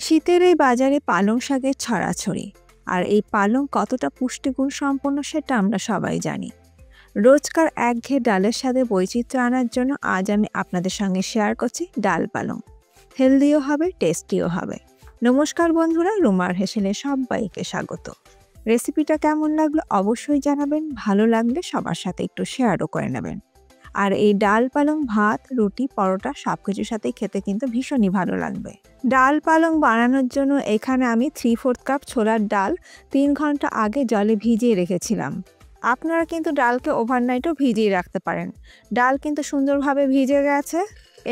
শীতের এই বাজারে পালং শাকের ছড়াছড়ি। আর এই পালং কতটা পুষ্টিগুণ সম্পন্ন সেটা আমরা সবাই জানি। রোজকার একঘেয়ে ডালের সাথে বৈচিত্র্য আনার জন্য আজ আমি আপনাদের সঙ্গে শেয়ার করছি ডাল পালং। হেলদিও হবে, টেস্টিও হবে। নমস্কার বন্ধুরা, রুমার হেসেলে সবাইকে স্বাগত। রেসিপিটা কেমন লাগলো অবশ্যই জানাবেন, ভালো লাগলে সবার সাথে একটু শেয়ারও করে নেবেন। আর এই ডাল পালং ভাত, রুটি, পরোটা সব কিছুর সাথেই খেতে কিন্তু ভীষণই ভালো লাগবে। ডাল পালং বানানোর জন্য এখানে আমি 3/4 কাপ ছোলার ডাল 3 ঘন্টা আগে জলে ভিজিয়ে রেখেছিলাম। আপনারা কিন্তু ডালকে ওভারনাইটও ভিজিয়ে রাখতে পারেন। ডাল কিন্তু সুন্দরভাবে ভিজে গেছে।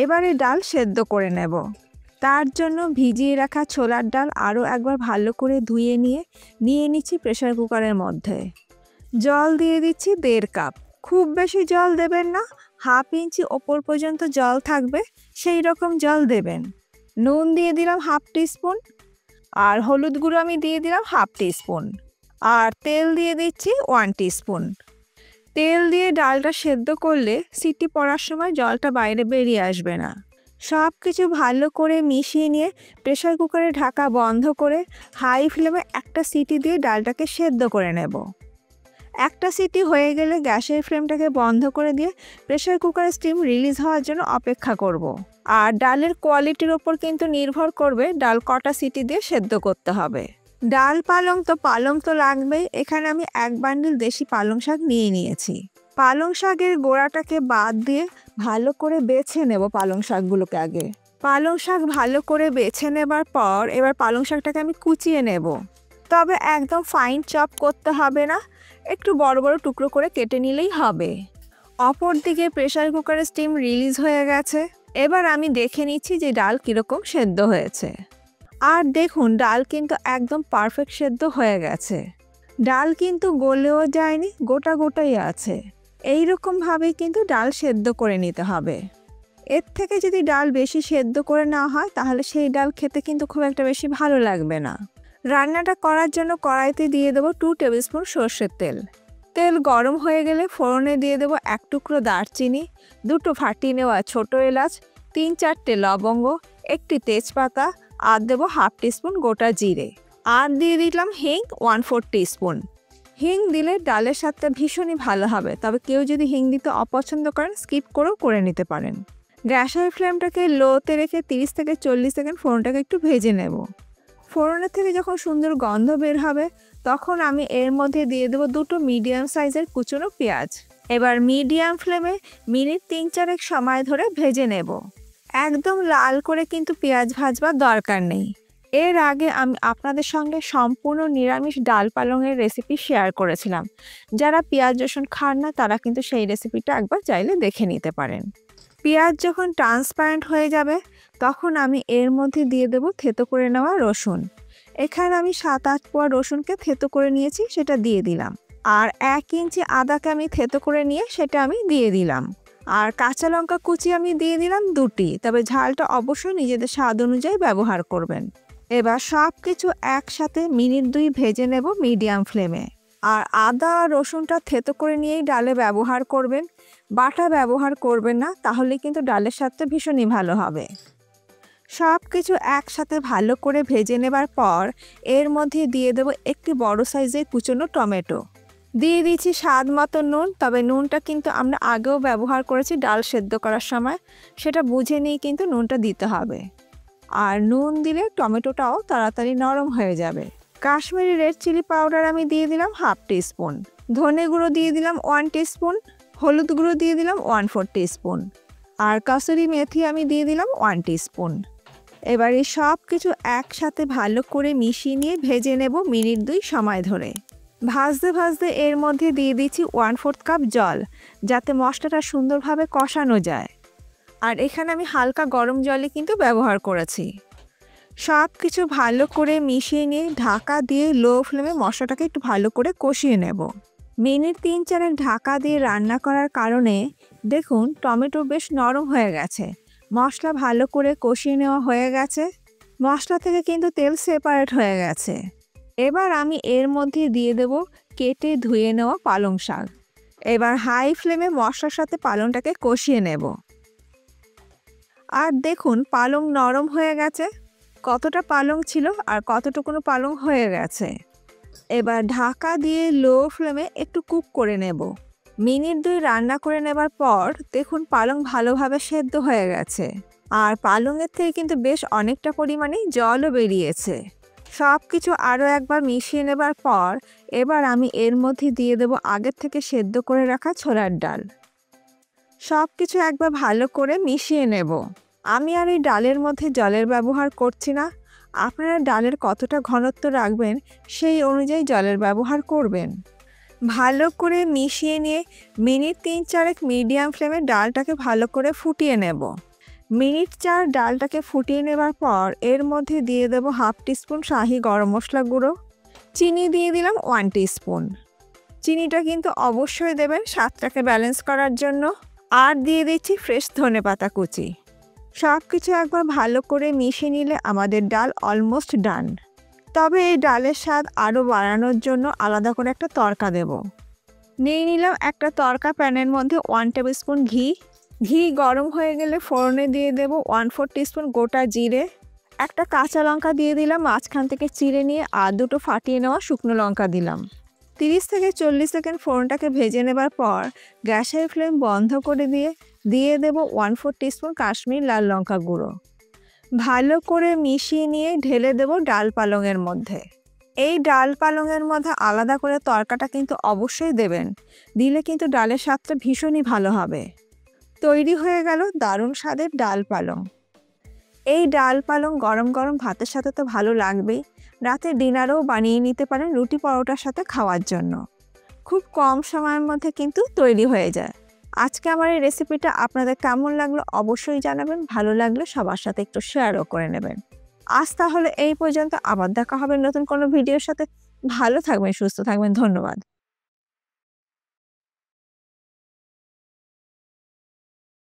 এবারে ডাল সেদ্ধ করে নেব। তার জন্য ভিজিয়ে রাখা ছোলার ডাল আরও একবার ভালো করে ধুয়ে নিয়ে নিচ্ছি প্রেসার কুকারের মধ্যে। জল দিয়ে দিচ্ছি 1.5 কাপ। খুব বেশি জল দেবেন না, 1/2 ইঞ্চি ওপর পর্যন্ত জল থাকবে সেই রকম জল দেবেন। নুন দিয়ে দিলাম 1/2 টিস্পুন, আর হলুদ গুঁড়ো আমি দিয়ে দিলাম 1/2 টিস্পুন, আর তেল দিয়ে দিচ্ছি 1 টিস্পুন। তেল দিয়ে ডালটা সেদ্ধ করলে সিটি পড়ার সময় জলটা বাইরে বেরিয়ে আসবে না। সব কিছু ভালো করে মিশিয়ে নিয়ে প্রেসার কুকারে ঢাকা বন্ধ করে হাই ফ্লেমে একটা সিটি দিয়ে ডালটাকে সেদ্ধ করে নেব। একটা সিটি হয়ে গেলে গ্যাসের ফ্লেমটাকে বন্ধ করে দিয়ে প্রেসার কুকারের স্টিম রিলিজ হওয়ার জন্য অপেক্ষা করব। আর ডালের কোয়ালিটির ওপর কিন্তু নির্ভর করবে ডাল কটা সিটি দিয়ে সেদ্ধ করতে হবে। ডাল পালং তো লাগবেই। এখানে আমি 1 বান্ডিল দেশি পালং শাক নিয়েছি। পালং শাকের গোড়াটাকে বাদ দিয়ে ভালো করে বেছে নেব পালং শাকগুলোকে আগে। পালং শাক ভালো করে বেছে নেবার পর এবার পালং শাকটাকে আমি কুচিয়ে নেব। তবে একদম ফাইন চপ করতে হবে না, একটু বড় বড় টুকরো করে কেটে নিলেই হবে। অপর দিকে প্রেসার কুকারের স্টিম রিলিজ হয়ে গেছে। এবার আমি দেখে নিচ্ছি যে ডাল কীরকম সেদ্ধ হয়েছে। আর দেখুন, ডাল কিন্তু একদম পারফেক্ট সেদ্ধ হয়ে গেছে। ডাল কিন্তু গলেও যায়নি, গোটা গোটাই আছে। এইরকমভাবেই কিন্তু ডাল সেদ্ধ করে নিতে হবে। এর থেকে যদি ডাল বেশি সেদ্ধ করে না হয় তাহলে সেই ডাল খেতে কিন্তু খুব একটা বেশি ভালো লাগবে না। রান্নাটা করার জন্য কড়াইতে দিয়ে দেবো 2 টেবিল স্পুন সর্ষের তেল। তেল গরম হয়ে গেলে ফোড়নে দিয়ে দেবো 1 টুকরো দারচিনি, 2টো ফাটিয়ে নেওয়া ছোটো এলাচ, 3-4টে লবঙ্গ, 1টি তেজপাতা, আর দেবো 1/2 টিস্পুন গোটা জিরে, আর দিয়ে দিলাম হিং 1/4 টিস্পুন। হিং দিলে ডালের স্বাদটা ভীষণই ভালো হবে, তবে কেউ যদি হিং দিতে অপছন্দ করেন স্কিপ করেও করে নিতে পারেন। গ্যাসের ফ্লেমটাকে লোতে রেখে 30 থেকে 40 সেকেন্ড ফোড়নটাকে একটু ভেজে নেব। ফোড়নের থেকে যখন সুন্দর গন্ধ বের হবে তখন আমি এর মধ্যে দিয়ে দেবো 2টো মিডিয়াম সাইজের কুচনো পেঁয়াজ। এবার মিডিয়াম ফ্লেমে মিনিট 3-4 সময় ধরে ভেজে নেব। একদম লাল করে কিন্তু পেঁয়াজ ভাজবার দরকার নেই। এর আগে আমি আপনাদের সঙ্গে সম্পূর্ণ নিরামিষ ডাল পালংয়ের রেসিপি শেয়ার করেছিলাম। যারা পেঁয়াজ রসুন খান না তারা কিন্তু সেই রেসিপিটা একবার চাইলে দেখে নিতে পারেন। পেঁয়াজ যখন ট্রান্সপারেন্ট হয়ে যাবে তখন আমি এর মধ্যে দিয়ে দেবো থেতো করে নেওয়া রসুন। এখানে আমি 7-8 কোয়া রসুনকে থেতো করে নিয়েছি, সেটা দিয়ে দিলাম। আর 1 ইঞ্চি আদাকে আমি থেতো করে নিয়ে সেটা আমি দিয়ে দিলাম। আর কাঁচা লঙ্কা কুচি আমি দিয়ে দিলাম 2টি, তবে ঝালটা অবশ্যই নিজেদের স্বাদ অনুযায়ী ব্যবহার করবেন। এবার সব কিছু একসাথে মিনিট 2 ভেজে নেব মিডিয়াম ফ্লেমে। আর আদা আর রসুনটা থেতো করে নিয়েই ডালে ব্যবহার করবেন, বাটা ব্যবহার করবেন না, তাহলে কিন্তু ডালের স্বাদটা ভীষণই ভালো হবে। সব কিছু একসাথে ভালো করে ভেজে নেবার পর এর মধ্যে দিয়ে দেবো একটি বড় সাইজের কুচনো টমেটো। দিয়ে দিচ্ছি স্বাদ মতো নুন, তবে নুনটা কিন্তু আমরা আগেও ব্যবহার করেছি ডাল সেদ্ধ করার সময়, সেটা বুঝে নিয়ে কিন্তু নুনটা দিতে হবে। আর নুন দিলে টমেটোটাও তাড়াতাড়ি নরম হয়ে যাবে। কাশ্মীরি রেড চিলি পাউডার আমি দিয়ে দিলাম 1/2 টিস্পুন, ধনে গুঁড়ো দিয়ে দিলাম 1 টিস্পুন, হলুদ গুঁড়ো দিয়ে দিলাম 1/4 টিস্পুন, আর কাসুরি মেথি আমি দিয়ে দিলাম 1 টিস্পুন। এবার এই সব কিছু একসাথে ভালো করে মিশিয়ে নিয়ে ভেজে নেব মিনিট 2 সময় ধরে। ভাজতে ভাজতে এর মধ্যে দিয়ে দিচ্ছি 1/4 কাপ জল, যাতে মশলাটা সুন্দরভাবে কষানো যায়। আর এখানে আমি হালকা গরম জলই কিন্তু ব্যবহার করেছি। সব কিছু ভালো করে মিশিয়ে নিয়ে ঢাকা দিয়ে লো ফ্লেমে মশলাটাকে একটু ভালো করে কষিয়ে নেব। মিনিট 3-4 ঢাকা দিয়ে রান্না করার কারণে দেখুন টমেটো বেশ নরম হয়ে গেছে। মশলা ভালো করে কষিয়ে নেওয়া হয়ে গেছে, মশলা থেকে কিন্তু তেল সেপারেট হয়ে গেছে। এবার আমি এর মধ্যে দিয়ে দেব কেটে ধুয়ে নেওয়া পালং শাক। এবার হাই ফ্লেমে মশলার সাথে পালংটাকে কষিয়ে নেব। আর দেখুন পালং নরম হয়ে গেছে। কতটা পালং ছিল আর কতটুকুনো পালং হয়ে গেছে। এবার ঢাকা দিয়ে লো ফ্লেমে একটু কুক করে নেব। মিনিট 2 রান্না করে নেবার পর দেখুন পালং ভালোভাবে সেদ্ধ হয়ে গেছে। আর পালংয়ের থেকে কিন্তু বেশ অনেকটা পরিমাণে জলও বেরিয়েছে। সব কিছু আরও একবার মিশিয়ে নেবার পর এবার আমি এর মধ্যে দিয়ে দেব আগের থেকে সেদ্ধ করে রাখা ছোলার ডাল। সব কিছু একবার ভালো করে মিশিয়ে নেব। আমি আর এই ডালের মধ্যে জলের ব্যবহার করছি না। আপনারা ডালের কতটা ঘনত্ব রাখবেন সেই অনুযায়ী জলের ব্যবহার করবেন। ভালো করে মিশিয়ে নিয়ে মিনিট 3-4 মিডিয়াম ফ্লেমে ডালটাকে ভালো করে ফুটিয়ে নেব। মিনিট 4 ডালটাকে ফুটিয়ে নেবার পর এর মধ্যে দিয়ে দেব 1/2 টিস্পুন শাহি গরম মশলা গুঁড়ো। চিনি দিয়ে দিলাম 1 টিস্পুন। চিনিটা কিন্তু অবশ্যই দেবেন স্বাদটাকে ব্যালেন্স করার জন্য। আর দিয়ে দিচ্ছি ফ্রেশ ধনেপাতা কুচি। সব কিছু একবার ভালো করে মিশিয়ে নিলে আমাদের ডাল অলমোস্ট ডান। তবে এই ডালের স্বাদ আরও বাড়ানোর জন্য আলাদা করে একটা তড়কা দেব। নিয়ে নিলাম একটা তড়কা প্যানের মধ্যে 1 টেবিল স্পুন ঘি। ঘি গরম হয়ে গেলে ফোড়নে দিয়ে দেব 1/4 টিস্পুন গোটা জিরে। একটা কাঁচা লঙ্কা দিয়ে দিলাম মাঝখান থেকে চিড়ে নিয়ে, আর 2টো ফাটিয়ে নেওয়া শুকনো লঙ্কা দিলাম। 30 থেকে 40 সেকেন্ড ফোড়নটাকে ভেজে নেবার পর গ্যাসের ফ্লেম বন্ধ করে দিয়ে দেব 1/4 টিস্পুন কাশ্মীর লাল লঙ্কা গুঁড়ো। ভালো করে মিশিয়ে নিয়ে ঢেলে দেব ডাল পালংয়ের মধ্যে। এই ডাল পালংয়ের মধ্যে আলাদা করে তড়কাটা কিন্তু অবশ্যই দেবেন, দিলে কিন্তু ডালের স্বাদটা ভীষণই ভালো হবে। তৈরি হয়ে গেল দারুণ স্বাদের ডাল পালং। এই ডাল পালং গরম গরম ভাতের সাথে তো ভালো লাগবেই, রাতে ডিনারেও বানিয়ে নিতে পারেন রুটি পরোটার সাথে খাওয়ার জন্য। খুব কম সময়ের মধ্যে কিন্তু তৈরি হয়ে যায়। আজকে আমার এই রেসিপিটা আপনাদের কেমন লাগলো অবশ্যই জানাবেন। ভালো লাগলে সবার সাথে একটু শেয়ারও করে নেবেন। আজ তাহলে এই পর্যন্ত, আবার দেখা হবে নতুন কোনো ভিডিওর সাথে। ভালো থাকবেন, সুস্থ থাকবেন। ধন্যবাদ।